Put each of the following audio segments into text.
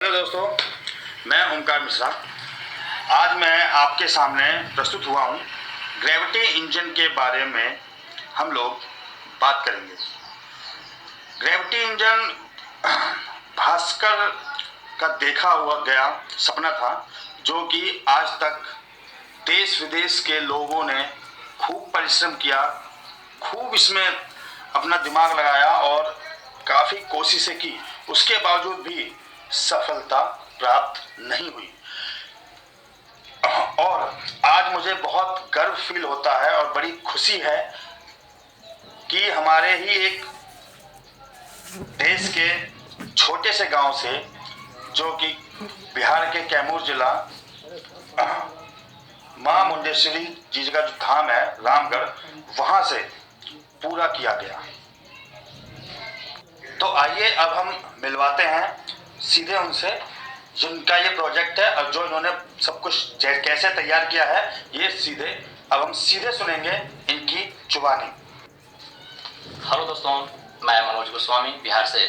Hello दोस्तों, मैं ओमकार मिश्रा। आज मैं आपके सामने प्रस्तुत हुआ हूँ। ग्रेविटी इंजन के बारे में हम लोग बात करेंगे। ग्रेविटी इंजन भास्कर का देखा हुआ गया सपना था, जो कि आज तक देश विदेश के लोगों ने खूब परिश्रम किया, खूब इसमें अपना दिमाग लगाया और काफ़ी कोशिशें की। उसके बावजूद भी सफलता प्राप्त नहीं हुई। और आज मुझे बहुत गर्व फील होता है और बड़ी खुशी है कि हमारे ही एक देश के छोटे से गांव से, जो कि बिहार के कैमूर जिला मां मुंडेश्वरी जी का जो धाम है रामगढ़, वहां से पूरा किया गया। तो आइए अब हम मिलवाते हैं सीधे उनसे, जिनका ये प्रोजेक्ट है और जो इन्होंने सब कुछ कैसे तैयार किया है, ये अब हम सीधे सुनेंगे इनकी जुबानी। हेलो दोस्तों, मैं मनोज गोस्वामी बिहार से।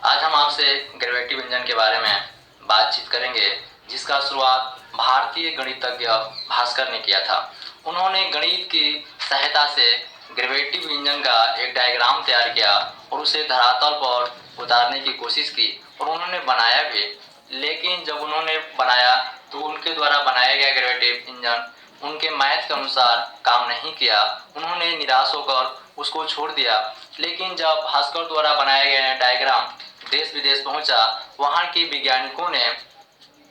आज हम आपसे ग्रेविटी इंजन के बारे में बातचीत करेंगे, जिसका शुरुआत भारतीय गणितज्ञ भास्कर ने किया था। उन्होंने गणित की सहायता से ग्रेविटी इंजन का एक डायग्राम तैयार किया और उसे धरातल पर उतारने की कोशिश की, और उन्होंने बनाया भी। लेकिन जब उन्होंने बनाया तो उनके द्वारा बनाया गया ग्रेविटी इंजन उनके मैथ के अनुसार काम नहीं किया। उन्होंने निराश होकर उसको छोड़ दिया। लेकिन जब भास्कर द्वारा बनाया गया डायग्राम देश विदेश पहुंचा, वहां के वैज्ञानिकों ने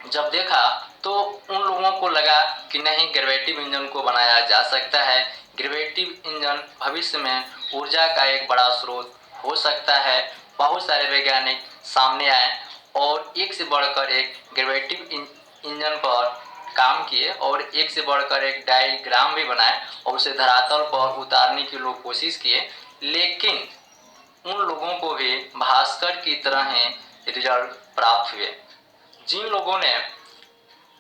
जब देखा तो उन लोगों को लगा कि नहीं, ग्रेविटी इंजन को बनाया जा सकता है। ग्रेविटी इंजन भविष्य में ऊर्जा का एक बड़ा स्रोत हो सकता है। बहुत सारे वैज्ञानिक सामने आए और एक से बढ़कर एक ग्रेविटी इंजन पर काम किए और एक से बढ़कर एक डायग्राम भी बनाए और उसे धरातल पर उतारने की लोग कोशिश किए। लेकिन उन लोगों को भी भास्कर की तरह ही रिजल्ट प्राप्त हुए। जिन लोगों ने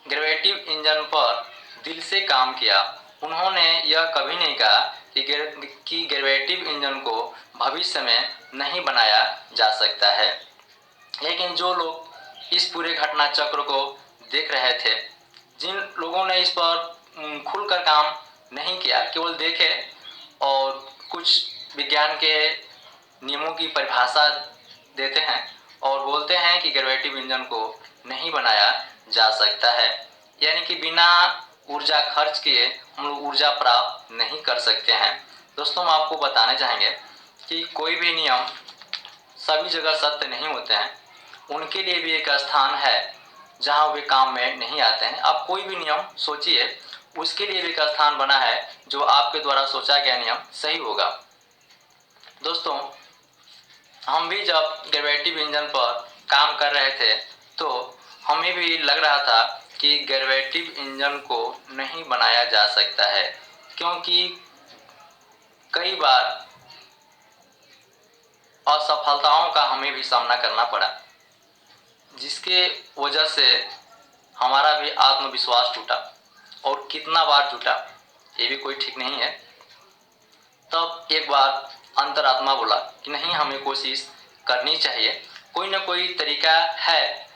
ग्रेविटी इंजन पर दिल से काम किया, उन्होंने यह कभी नहीं कहा कि ग्रेविटी इंजन को भविष्य में नहीं बनाया जा सकता है। लेकिन जो लोग इस पूरे घटना चक्र को देख रहे थे, जिन लोगों ने इस पर खुलकर काम नहीं किया, केवल देखे और कुछ विज्ञान के नियमों की परिभाषा देते हैं और बोलते हैं कि ग्रेविटी इंजन को नहीं बनाया जा सकता है, यानी कि बिना ऊर्जा खर्च किए हम लोग ऊर्जा प्राप्त नहीं कर सकते हैं। दोस्तों, हम आपको बताने चाहेंगे कि कोई भी नियम सभी जगह सत्य नहीं होते हैं। उनके लिए भी एक स्थान है जहां वे काम में नहीं आते हैं। आप कोई भी नियम सोचिए, उसके लिए भी एक स्थान बना है जो आपके द्वारा सोचा गया नियम सही होगा। दोस्तों, हम भी जब ग्रेविटी इंजन पर काम कर रहे थे तो हमें भी लग रहा था कि ग्रेविटी इंजन को नहीं बनाया जा सकता है, क्योंकि कई बार असफलताओं का हमें भी सामना करना पड़ा, जिसके वजह से हमारा भी आत्मविश्वास टूटा। और कितना बार टूटा ये भी कोई ठीक नहीं है। तब एक बार अंतरात्मा बोला कि नहीं, हमें कोशिश करनी चाहिए। कोई ना कोई तरीका है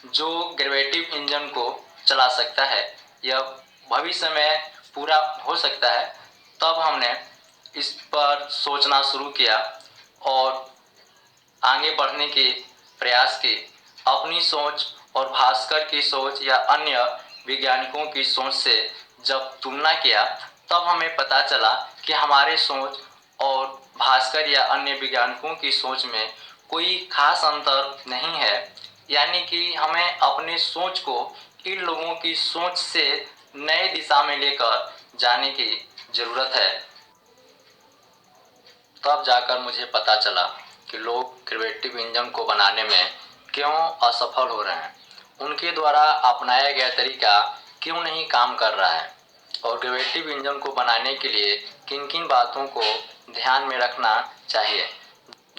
जो ग्रेविटी इंजन को चला सकता है, यह भविष्य में पूरा हो सकता है। तब हमने इस पर सोचना शुरू किया और आगे बढ़ने के प्रयास की। अपनी सोच और भास्कर की सोच या अन्य वैज्ञानिकों की सोच से जब तुलना किया, तब हमें पता चला कि हमारे सोच और भास्कर या अन्य वैज्ञानिकों की सोच में कोई खास अंतर नहीं है। यानी कि हमें अपने सोच को इन लोगों की सोच से नए दिशा में लेकर जाने की जरूरत है। तब जाकर मुझे पता चला कि लोग ग्रेविटी इंजन को बनाने में क्यों असफल हो रहे हैं, उनके द्वारा अपनाया गया तरीका क्यों नहीं काम कर रहा है, और ग्रेविटी इंजन को बनाने के लिए किन किन बातों को ध्यान में रखना चाहिए।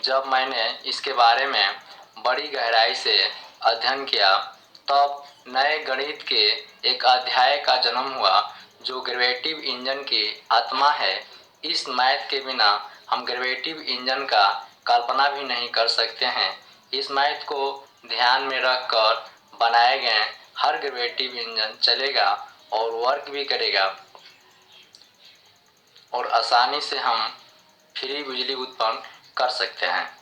जब मैंने इसके बारे में बड़ी गहराई से अध्ययन किया, तब नए गणित के एक अध्याय का जन्म हुआ जो ग्रेविटी इंजन की आत्मा है। इस मैथ के बिना हम ग्रेविटी इंजन का कल्पना भी नहीं कर सकते हैं। इस मैथ को ध्यान में रखकर बनाए गए हर ग्रेविटी इंजन चलेगा और वर्क भी करेगा और आसानी से हम फ्री बिजली उत्पन्न कर सकते हैं।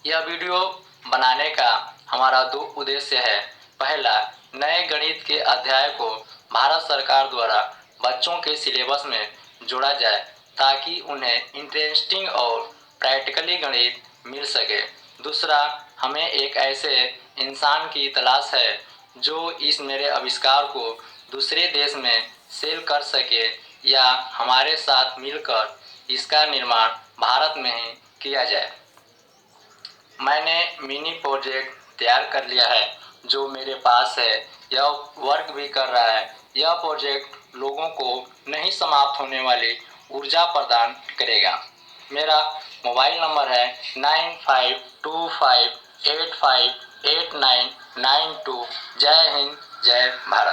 यह वीडियो बनाने का हमारा दो उद्देश्य है। पहला, नए गणित के अध्याय को भारत सरकार द्वारा बच्चों के सिलेबस में जोड़ा जाए ताकि उन्हें इंटरेस्टिंग और प्रैक्टिकली गणित मिल सके। दूसरा, हमें एक ऐसे इंसान की तलाश है जो इस मेरे आविष्कार को दूसरे देश में सेल कर सके या हमारे साथ मिलकर इसका निर्माण भारत में ही किया जाए। मैंने मिनी प्रोजेक्ट तैयार कर लिया है जो मेरे पास है। यह वर्क भी कर रहा है। यह प्रोजेक्ट लोगों को नहीं समाप्त होने वाली ऊर्जा प्रदान करेगा। मेरा मोबाइल नंबर है 9525858992। जय हिंद, जय भारत।